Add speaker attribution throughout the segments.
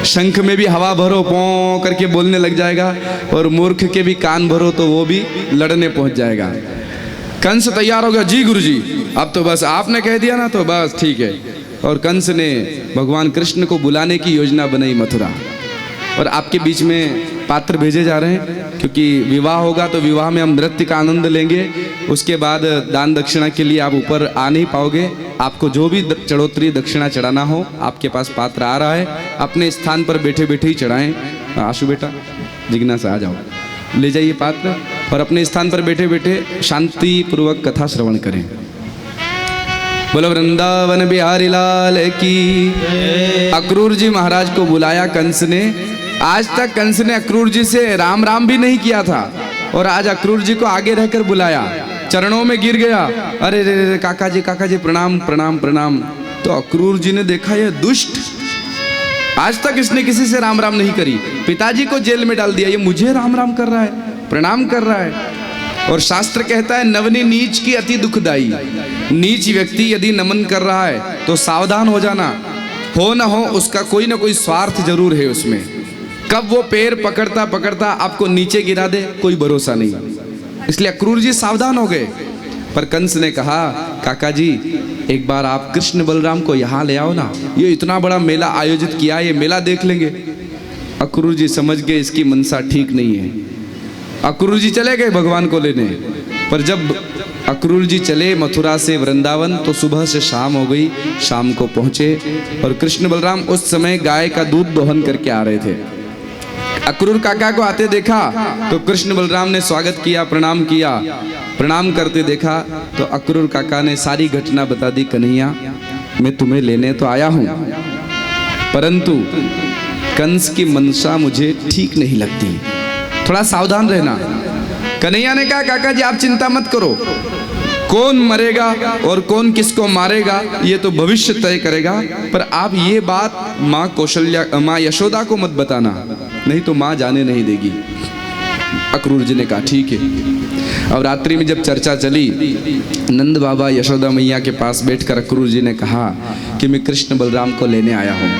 Speaker 1: शंख में भी हवा भरो पों करके बोलने लग जाएगा, और मूर्ख के भी कान भरो तो वो भी लड़ने पहुंच जाएगा। कंस तैयार हो गया, जी गुरुजी अब तो बस आपने कह दिया ना तो बस ठीक है। और कंस ने भगवान कृष्ण को बुलाने की योजना बनाई मथुरा, और आपके बीच में पात्र भेजे जा रहे हैं, क्योंकि विवाह होगा तो विवाह में हम नृत्य का आनंद लेंगे, उसके बाद दान दक्षिणा के लिए आप ऊपर आ नहीं पाओगे। आपको जो भी चढ़ोतरी दक्षिणा चढ़ाना हो आपके पास पात्र आ रहा है, अपने स्थान पर बैठे बैठे ही चढ़ाएं। आशु बेटा जिज्ञासा आ जाओ, ले जाइए पात्र और अपने स्थान पर बैठे बैठे शांति पूर्वक कथा श्रवण करें। बोलो वृंदावन बिहारी लाल की। अक्रूर जी महाराज को बुलाया कंस ने। आज तक कंस ने अक्रूर जी से राम राम भी नहीं किया था, और आज अक्रूर जी को आगे रहकर बुलाया, चरणों में गिर गया, अरे रे रे काका जी प्रणाम प्रणाम प्रणाम। तो अक्रूर जी ने देखा ये दुष्ट, आज तक इसने किसी से राम राम नहीं करी, पिताजी को जेल में डाल दिया, ये मुझे राम राम कर रहा है, प्रणाम कर रहा है। और शास्त्र कहता है नवनी नीच की अति दुखदाई। नीच व्यक्ति यदि नमन कर रहा है तो सावधान हो जाना, हो ना हो उसका कोई ना कोई स्वार्थ जरूर है उसमें। कब वो पैर पकड़ता पकड़ता आपको नीचे गिरा दे कोई भरोसा नहीं। इसलिए अक्रूर जी सावधान हो गए। पर कंस ने कहा काका जी एक बार आप कृष्ण बलराम को यहाँ ले आओ ना, ये इतना बड़ा मेला आयोजित किया, ये मेला देख लेंगे। अक्रूर जी समझ गए इसकी मनसा ठीक नहीं है। अक्रूर जी चले गए भगवान को लेने। पर जब अक्रूर जी चले मथुरा से वृंदावन तो सुबह से शाम हो गई, शाम को पहुंचे और कृष्ण बलराम उस समय गाय का दूध दोहन करके आ रहे थे। अक्रूर काका को आते देखा तो कृष्ण बलराम ने स्वागत किया, प्रणाम किया। प्रणाम करते देखा तो अक्रूर काका ने सारी घटना बता दी, कन्हैया मैं तुम्हें लेने तो आया हूं, परंतु कंस की मनसा मुझे ठीक नहीं लगती, थोड़ा सावधान रहना। कन्हैया ने कहा काका जी आप चिंता मत करो, कौन मरेगा और कौन किसको मारेगा ये तो भविष्य तय करेगा, पर आप ये बात माँ कौशल्या माँ यशोदा को मत बताना, नहीं तो माँ जाने नहीं देगी। अक्रूर जी ने कहा ठीक है। अब रात्रि में जब चर्चा चली, नंद बाबा यशोदा मैया के पास बैठकर अक्रूर जी ने कहा कि मैं कृष्ण बलराम को लेने आया हूँ।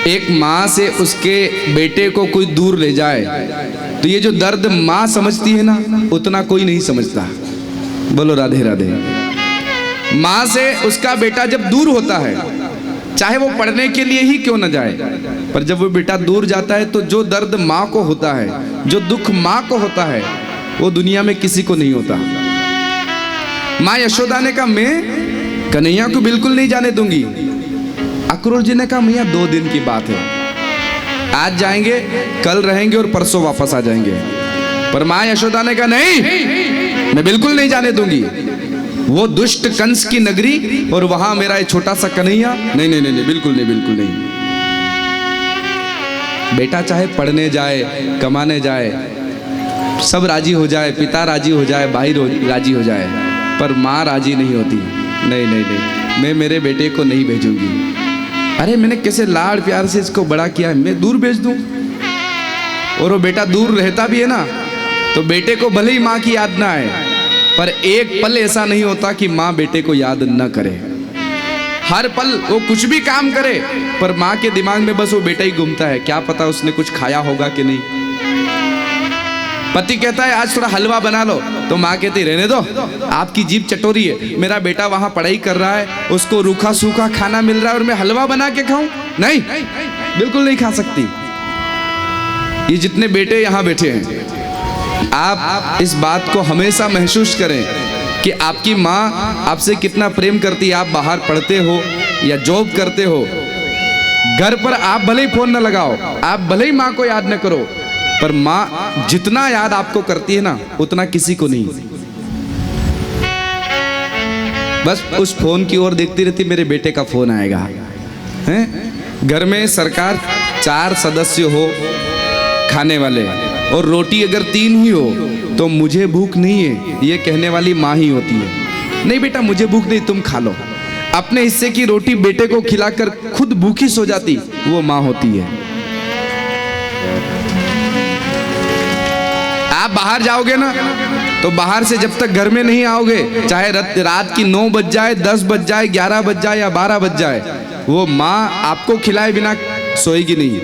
Speaker 1: एक माँ से उसके बेटे को कोई दूर ले जाए तो ये जो दर्द माँ समझती है ना उतना कोई नहीं समझता। बोलो राधे राधे। माँ से उसका बेटा जब दूर होता है, चाहे वो पढ़ने के लिए ही क्यों न जाए, पर जब वो बेटा दूर जाता है तो जो दर्द माँ को होता है, जो दुख माँ को होता है, वो दुनिया में किसी को नहीं होता। माँ यशोदा ने कहा मैं कन्हैया को बिल्कुल नहीं जाने दूंगी। अक्रूर जी ने कहा मैया 2 दिन की बात है, आज जाएंगे कल रहेंगे और परसों वापस आ जाएंगे। पर माँ यशोदा ने कहा नहीं मैं बिल्कुल नहीं जाने दूंगी, वो दुष्ट कंस की नगरी और वहां मेरा ये छोटा सा कन्हैया, नहीं नहीं नहीं बिल्कुल नहीं बिल्कुल नहीं। बेटा चाहे पढ़ने जाए कमाने जाए सब राजी हो जाए, पिता राजी हो जाए, भाई राजी हो जाए, पर माँ राजी नहीं होती। नहीं नहीं नहीं मैं मेरे बेटे को नहीं भेजूंगी। अरे मैंने कैसे लाड़ प्यार से इसको बड़ा किया, मैं दूर भेज दूं? और वो बेटा दूर रहता भी है ना तो बेटे को भले ही माँ की याद ना आए, पर एक पल ऐसा नहीं होता कि माँ बेटे को याद न करे। हर पल वो कुछ भी काम करे पर माँ के दिमाग में बस वो बेटा ही घूमता है, क्या पता उसने कुछ खाया होगा कि नहीं। पति कहता है आज थोड़ा हलवा बना लो, तो माँ कहती रहने दो आपकी जीभ चटोरी है, मेरा बेटा वहां पढ़ाई कर रहा है, उसको रूखा सूखा खाना मिल रहा है और मैं हलवा बना के खाऊं? नहीं बिल्कुल नहीं खा सकती। ये जितने बेटे यहाँ बैठे हैं आप इस बात को हमेशा महसूस करें कि आपकी माँ आपसे कितना प्रेम करती है। आप बाहर पढ़ते हो या जॉब करते हो, घर पर आप भले ही फोन न लगाओ, आप भले ही माँ को याद न करो, पर माँ जितना याद आपको करती है ना उतना किसी को नहीं। बस उस फोन की ओर देखती रहती, मेरे बेटे का फोन आएगा। हैं घर में सरकार 4 सदस्य हो खाने वाले और रोटी अगर 3 ही हो तो मुझे भूख नहीं है ये कहने वाली माँ ही होती है। नहीं बेटा मुझे भूख नहीं, तुम खा लो। अपने हिस्से की रोटी बेटे को खिलाकर खुद भूखी सो जाती वो माँ होती है। आप बाहर जाओगे ना तो बाहर से जब तक घर में नहीं आओगे, चाहे रात की 9 बज जाए, 10 बज जाए, 11 बज जाए या 12 बज जाए, वो माँ आपको खिलाए बिना सोएगी नहीं।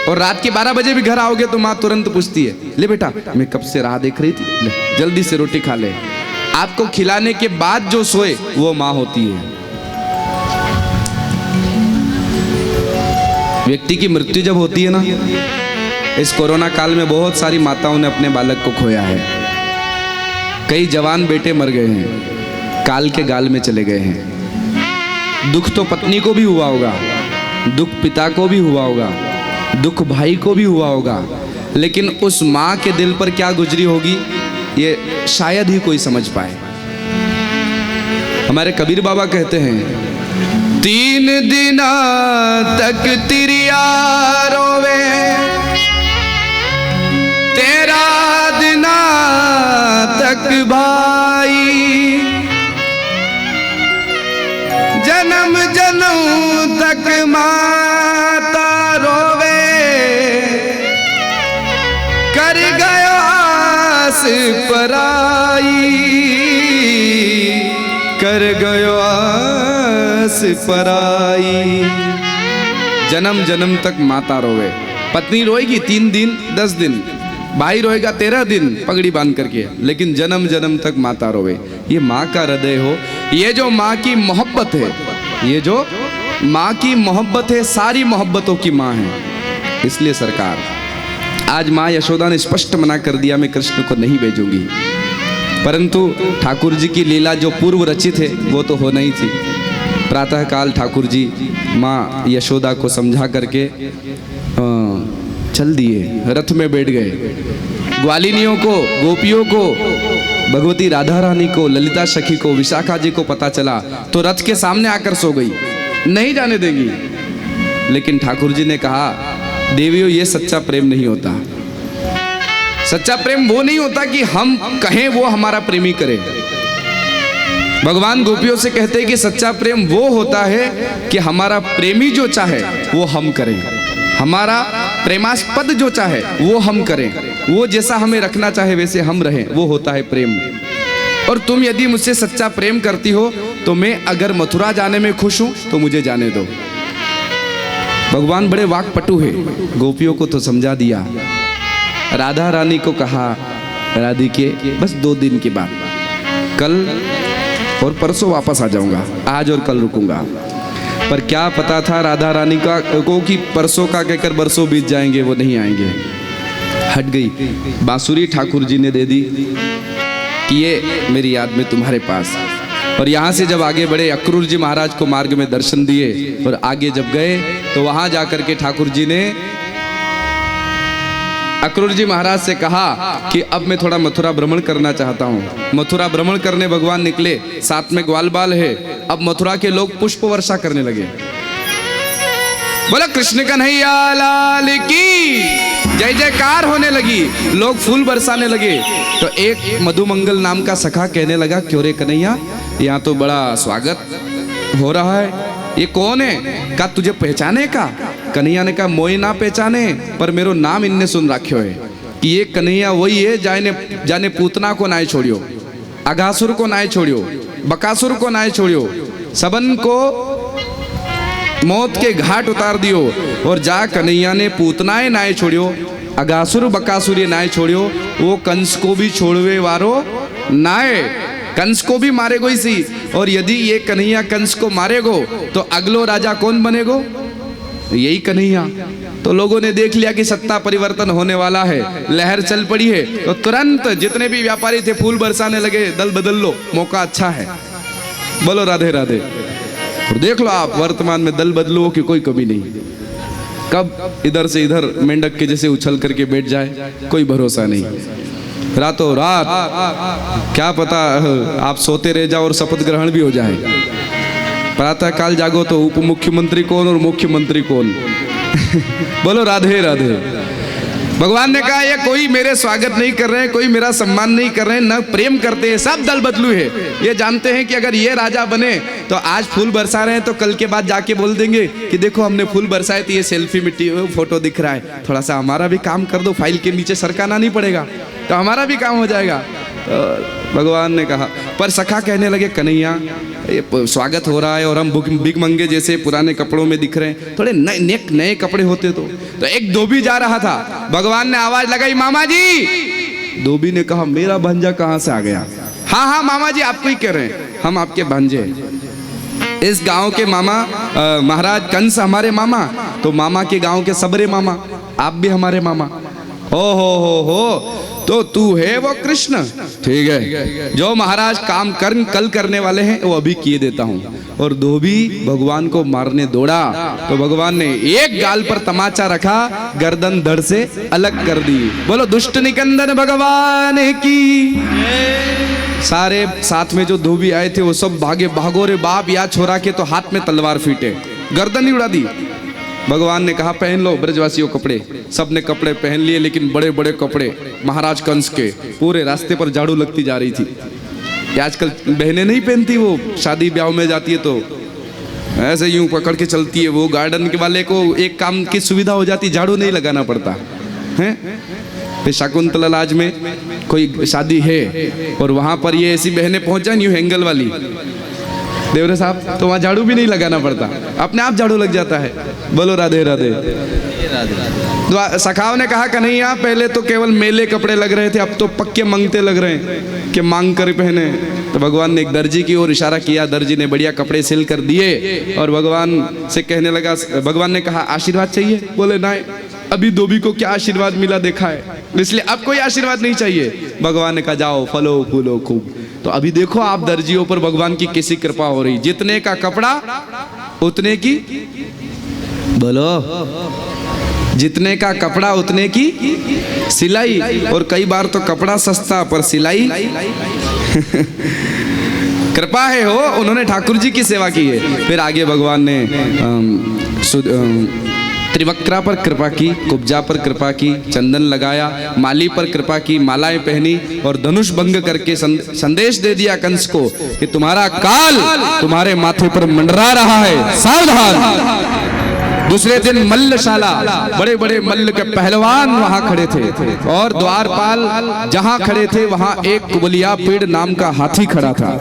Speaker 1: और रात के 12 बजे भी घर आओगे तो माँ तुरंत पूछती है, ले बेटा मैं कब से राह देख रही थी, ले जल्दी से रोटी खा ले। आपको खिलाने के बाद जो सोए वो माँ होती है। व्यक्ति की मृत्यु जब होती है ना, इस कोरोना काल में बहुत सारी माताओं ने अपने बालक को खोया है। कई जवान बेटे मर गए हैं, काल के गाल में चले गए हैं। दुख तो पत्नी को भी हुआ होगा, दुख पिता को भी हुआ होगा, दुख भाई को भी हुआ होगा, लेकिन उस माँ के दिल पर क्या गुजरी होगी ये शायद ही कोई समझ पाए। हमारे कबीर बाबा कहते हैं, 3 दिन तक तिरिया रोवे, तेरा दिना तक भाई, जन्म जन्म तक माता रोवे, कर गयो आस पराई, कर गयो आस पराई। जन्म जन्म तक माता रोवे, पत्नी रोएगी 3 दिन 10 दिन, भाई रोएगा 13 दिन पगड़ी बांध करके, लेकिन जन्म जन्म तक माता रोवे। ये माँ का हृदय हो, ये जो माँ की मोहब्बत है, ये जो माँ की मोहब्बत है, सारी मोहब्बतों की माँ है। इसलिए सरकार, आज माँ यशोदा ने स्पष्ट मना कर दिया, मैं कृष्ण को नहीं भेजूंगी, परंतु ठाकुर जी की लीला जो पूर्व रचित है वो तो होना ही थी। प्रातःकाल ठाकुर जी माँ यशोदा को समझा करके चल दिए, रथ में बैठ गए। ग्वालिनियों को, गोपियों को, भगवती राधा रानी को, ललिता सखी को, विशाखा जी को पता चला तो रथ के सामने आकर सो गई, नहीं जाने देगी। लेकिन ठाकुर जी ने कहा, देवियों ये सच्चा प्रेम नहीं होता। सच्चा प्रेम वो नहीं होता कि हम कहें वो हमारा प्रेमी करे। भगवान गोपियों से कहते हैं कि सच्चा प्रेम वो होता है कि हमारा प्रेमी जो चाहे वो हम करें, हमारा प्रेमास्पद जो चाहे वो हम करें, वो जैसा हमें रखना चाहे वैसे हम रहें, वो होता है प्रेम। और तुम यदि मुझसे सच्चा प्रेम करती हो तो मैं अगर मथुरा जाने में खुश हूं तो मुझे जाने दो। भगवान बड़े वाकपटु है, गोपियों को तो समझा दिया। राधा रानी को कहा, राधिके बस 2 दिन के बाद, कल और परसों वापस आ जाऊंगा, आज और कल रुकूंगा। पर क्या पता था राधा रानी को कि परसों का कहकर बरसों बीत जाएंगे, वो नहीं आएंगे। हट गई। बांसुरी ठाकुर जी ने दे दी कि ये मेरी याद में तुम्हारे पास। और यहाँ से जब आगे बढ़े, अक्रूर जी महाराज को मार्ग में दर्शन दिए और आगे जब गए तो वहां जाकर के ठाकुर जी ने अक्रूर जी महाराज से कहा कि अब मैं थोड़ा मथुरा भ्रमण करना चाहता हूँ। मथुरा भ्रमण करने भगवान निकले, साथ में ग्वाल बाल है। अब मथुरा के लोग पुष्प वर्षा करने लगे। बोला कृष्ण कन्हैया लाल की जय जयकार होने लगी, लोग फूल बरसाने लगे। तो एक मधुमंगल नाम का सखा कहने लगा, क्यों रे कन्हैया, यहाँ तो बड़ा स्वागत हो रहा है, ये कौन है? का तुझे पहचाने का? कन्हैया ने कहा, मोई ना पहचाने, पर मेरो नाम इनने सुन रखो है कि ये कन्हैया वही है जाने पूतना को नाय छोड़ियो, अघासुर को नाय छोड़ियो, बकासुर को नाय छोड़ियो, सबन को मौत के घाट उतार दियो। और जा कन्हैया ने पूतनाए नाय छोड़ियो, अघासुर बकासुर ये नाय छोड़ियो, वो कंस को भी छोड़वे वारो नाय, कंस को भी मारेगो इसी। और यदि ये कन्हैया कंस को मारेगो तो अगलो राजा कौन बनेगो? यही कन्हैया। तो लोगों ने देख लिया कि सत्ता परिवर्तन होने वाला है, लहर चल पड़ी है, तो तुरंत जितने भी व्यापारी थे फूल बरसाने लगे, दल बदल लो, मौका अच्छा है। बोलो राधे राधे। और देख लो आप वर्तमान में दल बदलो की कोई कमी नहीं, कब इधर से इधर मेंढक के जैसे उछल करके बैठ जाए कोई भरोसा नहीं। रातों रात क्या पता आप सोते रह जाओ और शपथ ग्रहण भी हो जाए। प्रातः काल जागो तो उप मुख्यमंत्री कौन और मुख्यमंत्री कौन। बोलो राधे राधे। भगवान ने कहा, ये कोई मेरे स्वागत नहीं कर रहे हैं, कोई मेरा सम्मान नहीं कर रहे हैं, न प्रेम करते हैं, सब दल बदलू है। ये जानते हैं कि अगर ये राजा बने तो आज फूल बरसा रहे हैं तो कल के बाद जाके बोल देंगे कि देखो हमने फूल बरसाए तो ये सेल्फी मिट्टी फोटो दिख रहा है, थोड़ा सा हमारा भी काम कर दो, फाइल के नीचे सरकाना नहीं पड़ेगा तो हमारा भी काम हो जाएगा। तो भगवान ने कहा, पर सखा कहने लगे, कन्हैया ये स्वागत हो रहा है और हम बिग मंगे जैसे पुराने कपड़ों में दिख रहे हैं, थोड़े नए कपड़े होते तो एक धोबी जा रहा था। भगवान ने आवाज लगाई, मामा जी। धोबी ने कहा, मेरा भांजा कहाँ से आ गया? हाँ हाँ मामा जी, आपको ही कह रहे हैं, हम आपके भांजे। इस गांव के मामा महाराज कंस हमारे मामा, तो मामा के गांव के सबरे मामा, आप भी हमारे मामा। हो तो तू है वो कृष्ण? ठीक है, जो महाराज काम कल करने वाले हैं वो अभी किए देता हूँ। और धोबी भगवान को मारने दौड़ा तो भगवान ने एक गाल पर तमाचा रखा, गर्दन धड़ से अलग कर दी। बोलो दुष्ट निकंदन भगवान की। सारे साथ में जो धोबी आए थे वो सब भागे, भागो रे बाप, या छोरा के तो हाथ में तलवार फीटे, गर्दन ही उड़ा दी। भगवान ने कहा, पहन लो ब्रजवासियों कपड़े। सबने कपड़े पहन लिए, लेकिन बड़े बड़े कपड़े महाराज कंस के। पूरे रास्ते पर झाड़ू लगती जा रही थी। आजकल बहनें नहीं पहनती, वो शादी ब्याह में जाती है तो ऐसे यूं पकड़ के चलती है। वो गार्डन के वाले को एक काम की सुविधा हो जाती, झाड़ू नहीं लगाना पड़ता है। शकुंतला लाज में कोई शादी है और वहां पर ये ऐसी बहनें पहुंच जाए न्यू हैंगल वाली देवरे साहब, तो वहां झाड़ू भी नहीं लगाना पड़ता, अपने आप झाड़ू लग जाता है। बोलो राधे राधे। सखाव ने कहा, कन्हैया पहले तो केवल मेले कपड़े लग रहे थे, अब तो पक्के मंगते लग रहे हैं कि मांग कर पहने। तो भगवान ने एक दर्जी की ओर इशारा किया, दर्जी ने बढ़िया कपड़े सिल कर दिए और भगवान से कहने लगा। भगवान ने कहा, आशीर्वाद चाहिए? बोले नहीं, अभी धोबी को क्या आशीर्वाद मिला देखा है, इसलिए अब कोई आशीर्वाद नहीं चाहिए। भगवान ने कहा, जाओ फलो फूलो खूब। तो अभी देखो आप दर्जियों पर भगवान की कैसी कृपा हो रही, जितने का कपड़ा उतने की, बोलो, जितने का कपड़ा उतने की सिलाई। और कई बार तो कपड़ा सस्ता पर सिलाई कृपा है हो, उन्होंने ठाकुर जी की सेवा की है। फिर आगे भगवान ने त्रिवक्रा पर कृपा की, कुब्जा पर कृपा की, चंदन लगाया, माली पर कृपा की, मालाएं पहनी और धनुष भंग करके संदेश दे दिया कंस को कि तुम्हारा काल तुम्हारे माथे पर मंडरा रहा है, सावधान। दूसरे दिन मल्लशाला, बड़े बड़े मल्ल के पहलवान वहां खड़े थे और द्वारपाल जहां खड़े थे वहां एक कुबलिया पेड़ नाम का हाथी खड़ा था।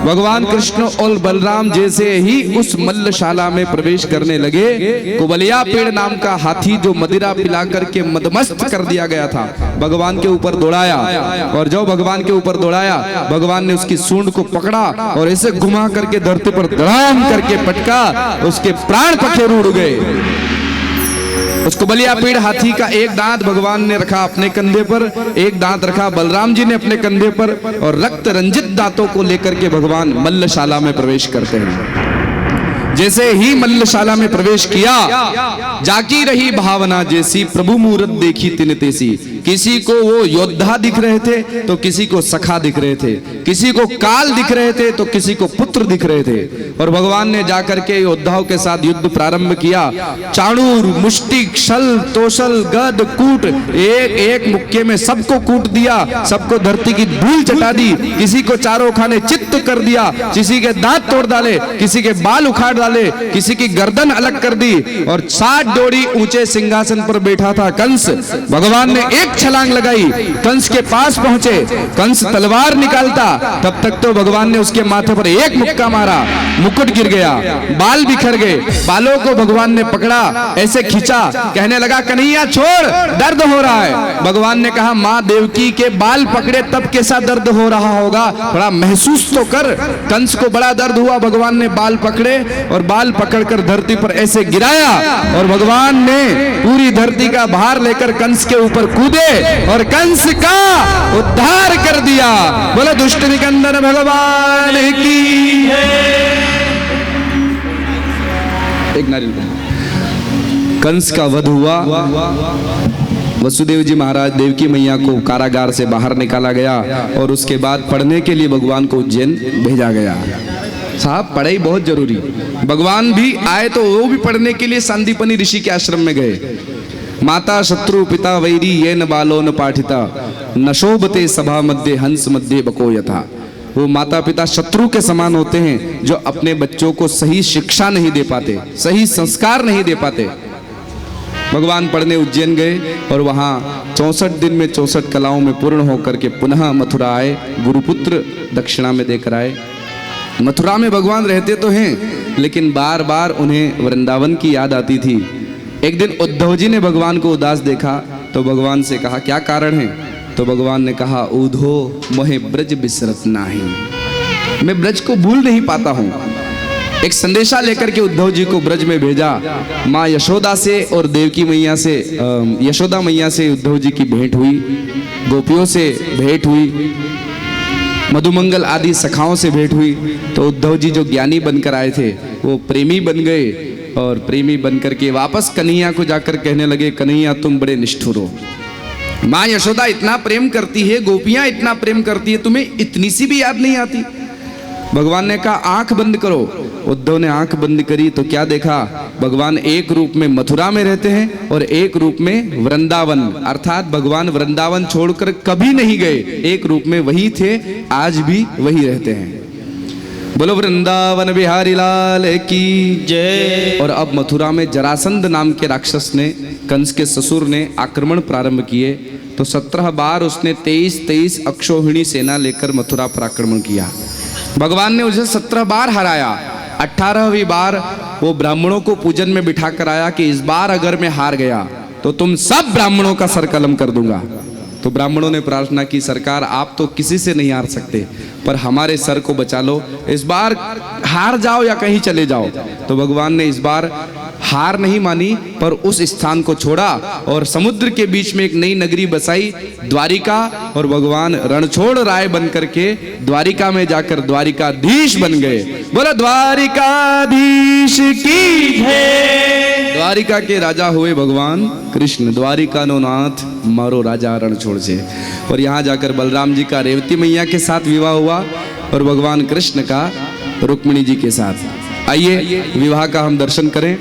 Speaker 1: भगवान कृष्ण और बलराम जैसे ही उस मल्लशाला में प्रवेश करने लगे, कुबलिया पेड़ नाम का हाथी जो मदिरा पिला करके मदमस्त कर दिया गया था, भगवान के ऊपर दौड़ाया। और जो भगवान के ऊपर दौड़ाया, भगवान ने उसकी सूंड को पकड़ा और ऐसे घुमा करके धरती पर धड़ाम करके पटका, उसके प्राण पखेरु उड़ गए। उस कुबलिया पेड़ हाथी का एक दांत भगवान ने रखा अपने कंधे पर, एक दांत रखा बलराम जी ने अपने कंधे पर, और रक्त रंजित दांतों को लेकर के भगवान मल्लशाला में प्रवेश करते हैं। जैसे ही मल्लशाला में प्रवेश किया, जाकी रही भावना जैसी, प्रभु मूरत देखी तिन तेसी। किसी को वो योद्धा दिख रहे थे तो किसी को सखा दिख रहे थे, किसी को काल दिख रहे थे तो किसी को पुत्र दिख रहे थे। और भगवान ने जाकर के योद्धाओं के साथ युद्ध प्रारंभ किया। चाणूर, मुष्टिक, शल, तोसल, गद, कूट, एक एक मुक्के में सबको कूट दिया, सबको धरती की धूल चटा दी, किसी को चारों खाने चित्त कर दिया, किसी के दांत तोड़ डाले, किसी के बाल उखाड़ डाले, किसी की गर्दन अलग कर दी। और 60 डोरी ऊंचे सिंहासन पर बैठा था कंस। भगवान ने एक छलांग लगाई, कंस के पास पहुंचे, कंस तलवार निकालता, तब तक तो भगवान ने उसके माथे पर एक मुक्का मारा, मुकुट गिर गया, बाल बिखर गए। बालों को भगवान ने पकड़ा, ऐसे खींचा, कहने लगा, कन्हैया छोड़, दर्द हो रहा है। भगवान ने कहा, मां देवकी के बाल पकड़े तब कैसा दर्द हो रहा होगा, थोड़ा महसूस तो कर। कंस को बड़ा दर्द हुआ, भगवान ने बाल पकड़े और बाल पकड़कर धरती पर ऐसे गिराया, और भगवान ने पूरी धरती का भार लेकर कंस के ऊपर कूदे और कंस का उद्धार कर दिया। बोलो दुष्ट निकंदन भगवान की। एक नारियल, कंस का वध हुआ। वसुदेव जी महाराज देवकी मैया को कारागार से बाहर निकाला गया और उसके बाद पढ़ने के लिए भगवान को उज्जैन भेजा गया। साहब पढ़ाई बहुत जरूरी। भगवान भी आए तो वो भी पढ़ने के लिए सांदीपनी ऋषि के आश्रम में गए। माता शत्रु पिता वैरी ये न बालो न पाठिता, न शोभते सभा मध्य हंस मध्य बको यथा। वो माता पिता शत्रु के समान होते हैं जो अपने बच्चों को सही शिक्षा नहीं दे पाते, सही संस्कार नहीं दे पाते। भगवान पढ़ने उज्जैन गए और वहाँ 64 दिन में 64 कलाओं में पूर्ण होकर के पुनः मथुरा आए। गुरुपुत्र दक्षिणा में देकर आए। मथुरा में भगवान रहते तो हैं, लेकिन बार बार उन्हें वृंदावन की याद आती थी। एक दिन उद्धव जी ने भगवान को उदास देखा तो भगवान से कहा, क्या कारण है? तो भगवान ने कहा, उधो मोहे ब्रज बिसरत नाही, मैं ब्रज को भूल नहीं पाता हूँ। एक संदेशा लेकर के उद्धव जी को ब्रज में भेजा। माँ यशोदा से और देवकी मैया से, यशोदा मैया से उद्धव जी की भेंट हुई, गोपियों से भेंट हुई, मधुमंगल आदि सखाओं से भेंट हुई। तो उद्धव जी जो ज्ञानी बनकर आए थे वो प्रेमी बन गए, और प्रेमी बनकर के वापस कन्हैया को जाकर कहने लगे, कन्हैया तुम बड़े निष्ठुर हो, माँ यशोदा इतना प्रेम करती है, गोपियां इतना प्रेम करती है, तुम्हें इतनी सी भी याद नहीं आती? भगवान ने कहा आंख बंद करो। उद्धव ने आंख बंद करी तो क्या देखा? भगवान एक रूप में मथुरा में रहते हैं और एक रूप में वृंदावन, अर्थात भगवान वृंदावन छोड़कर कभी नहीं गए, एक रूप में वही थे, आज भी वही रहते हैं। बोलो वृंदावन बिहारी लाल की जय। और अब मथुरा में जरासंध नाम के राक्षस ने, कंस के ससुर ने आक्रमण प्रारंभ किए। तो 17 बार उसने 23 अक्षौहिणी सेना लेकर मथुरा पर आक्रमण किया। भगवान ने उसे 17 बार हराया। 18वीं बार वो ब्राह्मणों को पूजन में बिठा कर आया कि इस बार अगर मैं हार गया तो तुम सब ब्राह्मणों का सर कलम कर दूंगा। तो ब्राह्मणों ने प्रार्थना की, सरकार आप तो किसी से नहीं हार सकते, पर हमारे सर को बचा लो, इस बार हार जाओ या कहीं चले जाओ। तो भगवान ने इस बार हार नहीं मानी, पर उस स्थान को छोड़ा और समुद्र के बीच में एक नई नगरी बसाई, द्वारिका, और भगवान रणछोड़ राय बन करके द्वारिका में जाकर द्वारिकाधीश बन गए। बोला द्वारिकाधीश की जय। द्वारिका के राजा हुए भगवान कृष्ण, द्वारिका नो नाथ मारो राजा रणछोड़ से। और यहाँ जाकर बलराम जी का रेवती मैया के साथ विवाह हुआ और भगवान कृष्ण का रुक्मिणी जी के साथ। आइए विवाह का हम दर्शन करें।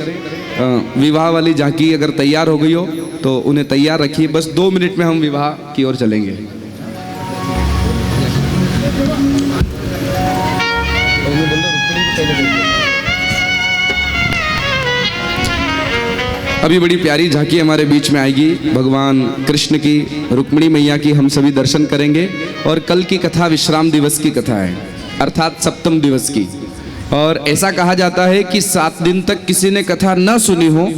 Speaker 1: विवाह वाली झांकी अगर तैयार हो गई हो तो उन्हें तैयार रखिए, बस 2 मिनट में हम विवाह की ओर चलेंगे। अभी बड़ी प्यारी झांकी हमारे बीच में आएगी, भगवान कृष्ण की, रुक्मिणी मैया की हम सभी दर्शन करेंगे। और कल की कथा विश्राम दिवस की कथा है, अर्थात सप्तम दिवस की। और ऐसा कहा जाता है कि 7 दिन तक किसी ने कथा न सुनी हो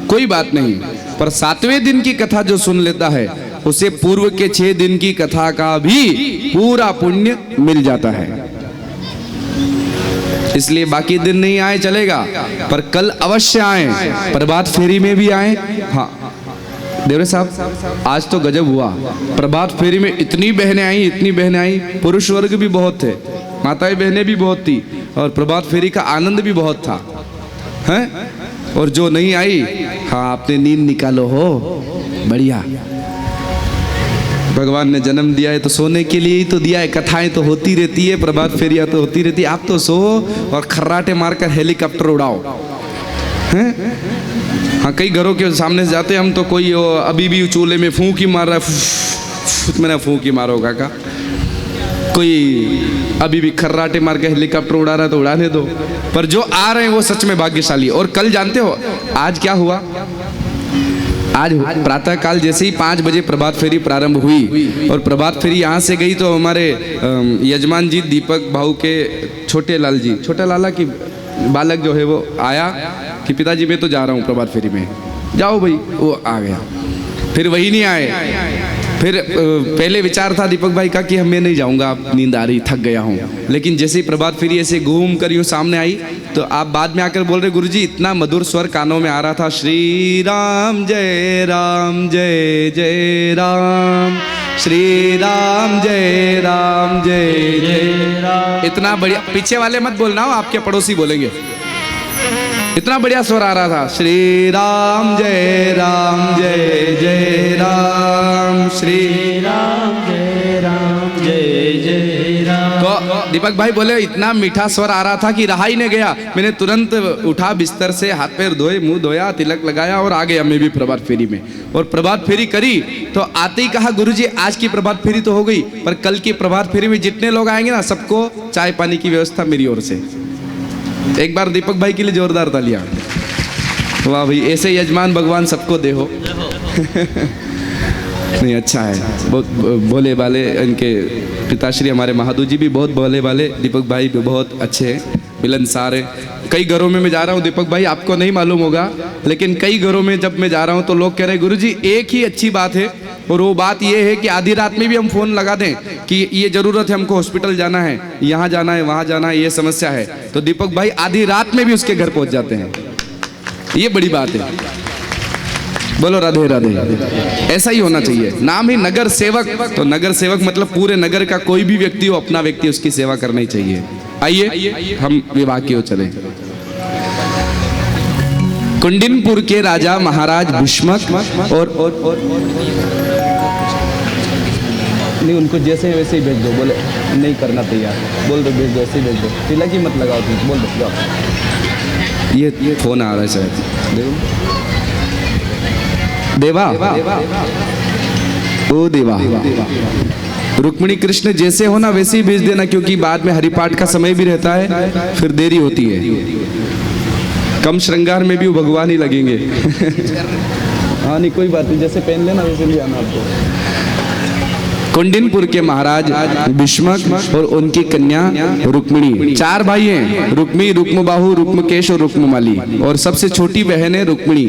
Speaker 1: कोई बात नहीं, पर 7वें दिन की कथा जो सुन लेता है उसे पूर्व के 6 दिन की कथा का भी पूरा पुण्य मिल जाता है। इसलिए बाकी दिन नहीं आए चलेगा, पर कल अवश्य आए, प्रभात फेरी में भी आए। हाँ देवरे साहब, आज तो गजब हुआ, प्रभात फेरी में इतनी बहनें आई, पुरुष वर्ग भी बहुत थे, माताएं बहनें भी बहुत थी, और प्रभात फेरी का आनंद भी बहुत था, हैं? और जो नहीं आई, हाँ आपने नींद निकालो हो, बढ़िया। भगवान ने जन्म दिया है तो सोने के लिए ही तो दिया है, कथाएं तो होती रहती है, प्रभात फेरियां तो होती रहती है, आप तो सो और खर्राटे मारकर हेलीकॉप्टर उड़ाओ, हैं? हाँ कई घरों के सामने से जाते हम तो कोई अभी भी चूल्हे में फूंक ही मार रहा है, मैंने फूंक ही मारो काका, कोई अभी भी खर्राटे मार के हेलीकॉप्टर उड़ा रहा है तो उड़ाने दो, पर जो आ रहे हैं वो सच में भाग्यशाली। और कल जानते हो आज क्या हुआ? आज प्रातः काल जैसे ही 5 बजे प्रभात फेरी प्रारंभ हुई और प्रभात फेरी यहाँ से गई तो हमारे यजमान जी दीपक भाऊ के छोटे लाल जी, छोटा लाला की बालक जो है वो आया कि पिताजी मैं तो जा रहा हूँ प्रभात फेरी में, जाओ भाई, वो आ गया। फिर वही नहीं आए। फिर पहले विचार था दीपक भाई का कि मैं नहीं जाऊंगा, अब नींद आ रही, थक गया हूँ, लेकिन जैसे ही प्रभात फेरी ऐसे घूम कर यूँ सामने आई तो आप बाद में आकर बोल रहे गुरुजी इतना मधुर स्वर कानों में आ रहा था, श्री राम जय राम जय जय राम, श्री राम जय राम जय जय राम। इतना बढ़िया, पीछे वाले मत बोलना हो, आपके पड़ोसी बोलेंगे, इतना बढ़िया स्वर आ रहा था, श्री राम जय जय राम, श्री राम जय जय राम। तो दीपक भाई बोले इतना मीठा स्वर आ रहा था कि रहा ही नहीं गया, मैंने तुरंत उठा बिस्तर से, हाथ पैर धोए, मुंह धोया, तिलक लगाया और आ गया मैं भी प्रभात फेरी में। और प्रभात फेरी करी तो आते ही कहा गुरुजी आज की प्रभात फेरी तो हो गई, पर कल की प्रभात फेरी में जितने लोग आएंगे ना सबको चाय पानी की व्यवस्था मेरी ओर से। एक बार दीपक भाई के लिए जोरदार तालियां। वाह भाई, ऐसे यजमान भगवान सबको दे हो। नहीं अच्छा है, बहुत भोले भाले इनके पिताश्री हमारे महादू जी भी बहुत भोले वाले, दीपक भाई भी बहुत अच्छे हैं, मिलनसार है। कई घरों में मैं जा रहा हूँ दीपक भाई, आपको नहीं मालूम होगा, लेकिन कई घरों में जब मैं जा रहा हूँ तो लोग कह रहे हैं गुरुजी एक ही अच्छी बात है, और वो बात ये है कि आधी रात में भी हम फोन लगा दें कि ये जरूरत है, हमको हॉस्पिटल जाना है, यहाँ जाना है, वहाँ जाना है, ये समस्या है, तो दीपक भाई आधी रात में भी उसके घर पहुँच जाते हैं। ये बड़ी बात है। बोलो राधे राधे। ऐसा ही होना चाहिए। नाम ही नगर सेवक, तो नगर सेवक मतलब पूरे नगर का कोई भी व्यक्ति हो, अपना व्यक्ति, उसकी सेवा करनी चाहिए। आइए हम विवाह की ओर चले। कुंडिनपुर के राजा महाराज भीष्मक और नहीं, उनको जैसे वैसे ही भेज दो, बोले नहीं करना तैयार, बोल दो भेज दो, ऐसे ही भेज दो, तिलक ही मत लगाओ तुम, बोल दो जाओ। ये फोन आ रहा है शायद, देवा ओ देवा, रुक्मिणी कृष्ण जैसे हो ना वैसे ही भेज देना, क्योंकि बाद में हरिपाठ का समय भी रहता है, फिर देरी होती है। कम श्रृंगार में भी वो भगवान ही लगेंगे। हाँ नहीं कोई बात नहीं, जैसे पहन लेना वैसे भी आना आपको। कुंडिनपुर के महाराज भीष्मक और उनकी कन्या रुक्मिणी, 4 भाई हैं, रुक्मी, रुक्मबाहु, रुक्मकेश और रुक्ममाली, और सबसे छोटी बहन है रुक्मिणी।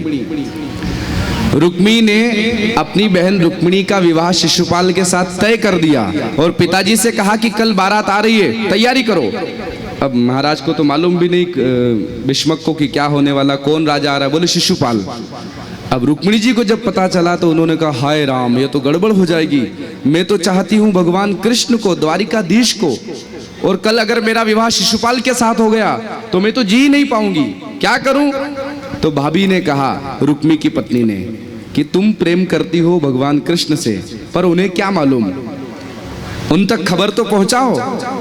Speaker 1: रुक्मी ने अपनी बहन रुक्मिणी का विवाह शिशुपाल के साथ तय कर दिया और पिताजी से कहा कि कल बारात आ रही है, तैयारी करो। अब महाराज को तो मालूम भी नहीं भीष्मक को कि क्या होने वाला, कौन राजा आ रहा है, बोले शिशुपाल। अब रुक्मिणी जी को जब पता चला तो उन्होंने कहा हाय राम, ये तो गड़बड़ हो जाएगी, मैं तो चाहती हूँ भगवान कृष्ण को, द्वारिकाधीश को, और कल अगर मेरा विवाह शिशुपाल के साथ हो गया तो मैं तो जी नहीं पाऊंगी, क्या करूं। तो भाभी ने कहा, रुक्मी की पत्नी ने, कि तुम प्रेम करती हो भगवान कृष्ण से, पर उन्हें क्या मालूम, उन तक खबर तो पहुंचाओ।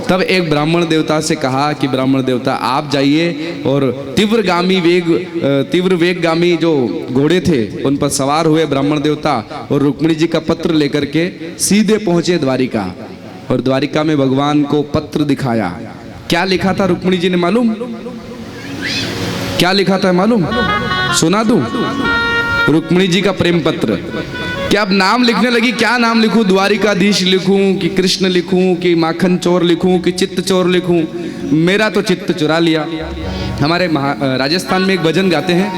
Speaker 1: तब एक ब्राह्मण देवता से कहा कि ब्राह्मण देवता आप जाइए और तीव्र वेगगामी जो घोड़े थे उन पर सवार हुए ब्राह्मण देवता और रुक्मिणी जी का पत्र लेकर के सीधे पहुंचे द्वारिका, और द्वारिका में भगवान को पत्र दिखाया। क्या लिखा था रुक्मिणी जी ने मालूम, क्या लिखा था मालूम, सुना दूं? रुक्मिणी जी का प्रेम पत्र। क्या अब नाम लिखने लगी, क्या नाम लिखूं, द्वारिकाधीश लिखूं कि कृष्ण लिखूं कि माखन चोर लिखूं कि चित्त चोर लिखूं। मेरा तो चित्त चुरा लिया। हमारे राजस्थान में एक भजन गाते हैं,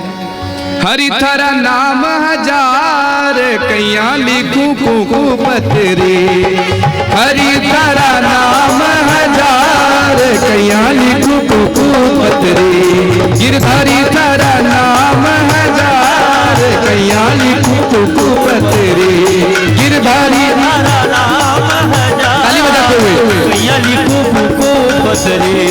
Speaker 1: हरि थारा नाम हजार कैया लिखूं कुकू पतरे, हरि थारा नाम हजार कैया लिखूं कुकू पतरे, गिरधारी थारा नाम हजार कैया लिखूं कुकू पतरे, गिरधारी थारा नाम हजार, ताली बजाते हुए, कैया लिखूं कुकू पतरे।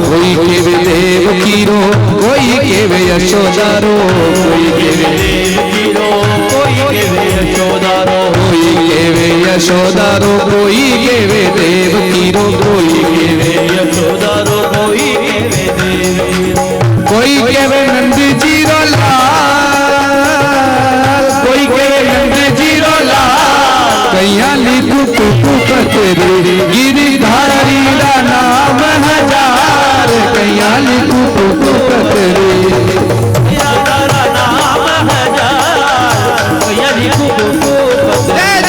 Speaker 1: कोई केवे देव कीरो, कोई केवे यशोदारो, कोई केवे देव कीरो, कोई केवे यशोदारो, कोई केवे यशोदारो, कोई केवे देव कीरो, कोई केवे यशोदारो, कोई केवे देव कीरो, कोई केवे नंद जी रो लाल, कोई केवे नंद जी रो लाल, कैया लिखूं कुकू पतरे, गिरधारी रा नाम हजार कैया लिखूं कुकू पतरे, गिरधारा नाम हजार कैया लिखूं कुकू पतरे।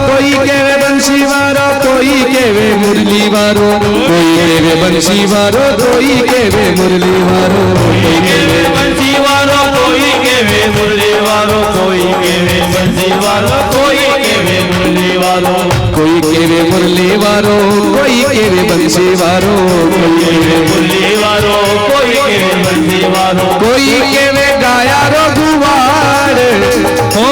Speaker 1: कोई केवे बंसी वारो, कोई केवे मुरली वारो, कोई केवे बंसी वारो, कोई केवे मुरली वारो, कोई केवे बंसी वारो, कोई केवे मुरली वारो, कोई केवे बंसी वारो, कोई केवे मुरली वारो, कोई केवे मुरली वारो, कोई केवे बंसी वारो, कोई केवे मुरली वारो, कोई केवे बंसी वारो, कोई केवे गाया रो गुवार, हो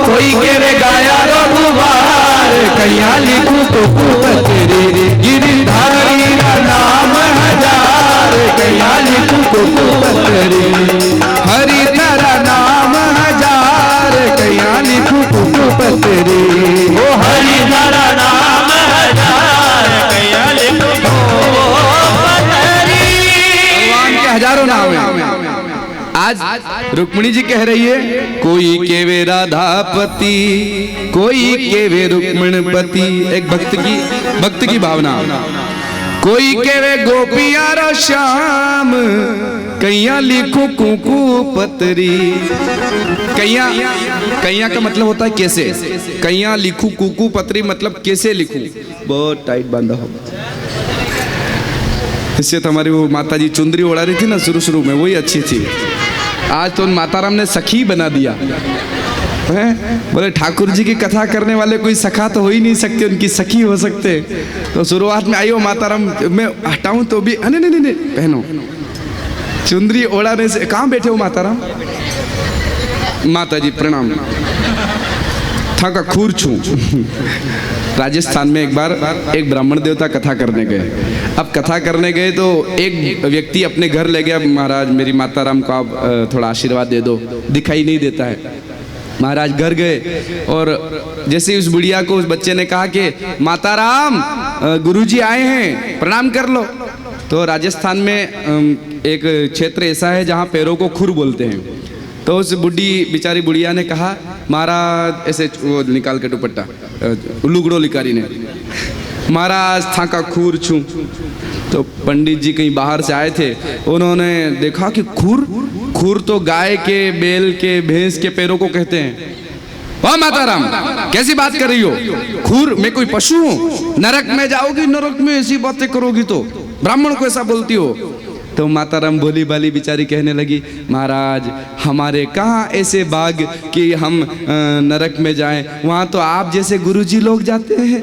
Speaker 1: कोई केवे गाया रो गुवार, कैया लिखूं कुकू पतरे, गिरधारी रा नाम हजार कैया लिखूं कुकू आज रुक्मिणी जी कह रही है, कोई केवे राधापति, कोई केवे रुक्मिणपति। एक भक्त की भावना। कोई केवे गोपिया रो श्याम, कैया लिखो कुकू पतरी। कैया का मतलब होता है कैसे। कैया लिखू कुकू पतरी मतलब कैसे लिखूं, बहुत टाइट बांधा हो। इससे तो हमारी वो माता जी चुंदरी ओढ़ा रही थी ना शुरू में, वही अच्छी थी। आज तो माता राम ने सखी बना दिया है। बोले ठाकुर जी की कथा करने वाले कोई सखा तो हो ही नहीं सकते, उनकी सखी हो सकते। तो शुरुआत में आई हो माता राम, मैं हटाऊं तो भी नहीं पहनो चुंदरी ओढ़ाने से। कहाँ बैठे हो माता राम? माता जी प्रणाम, था का खूर छू। राजस्थान में एक बार एक ब्राह्मण देवता कथा करने गए। अब कथा करने गए तो एक व्यक्ति अपने घर ले गया, महाराज मेरी माता राम को आप थोड़ा आशीर्वाद दे दो, दिखाई नहीं देता है। महाराज घर गए और जैसे उस बुढ़िया को उस बच्चे ने कहा कि माता राम गुरुजी आए हैं, प्रणाम कर लो। तो राजस्थान में एक क्षेत्र ऐसा है जहाँ पैरों को खुर बोलते हैं। तो उस बुढ़ी बेचारी बुढ़िया ने कहा, महाराज ऐसे वो निकाल के दुपट्टा लुगड़ो लिकारी ने, महाराज था का खूर छू। तो पंडित जी कहीं बाहर से आए थे, उन्होंने देखा कि खूर तो गाय के, बैल के, भैंस के पैरों को कहते हैं। वाह माता राम, कैसी बात कर रही हो? खूर, मैं कोई पशु हूँ? नरक में जाओगी, नरक में ऐसी बातें करोगी तो ब्राह्मण को ऐसा बोलती हो? तो माता राम भोली भाली बेचारी कहने लगी, महाराज हमारे कहाँ ऐसे बाग कि हम नरक में जाएं, वहाँ तो आप जैसे गुरुजी लोग जाते हैं।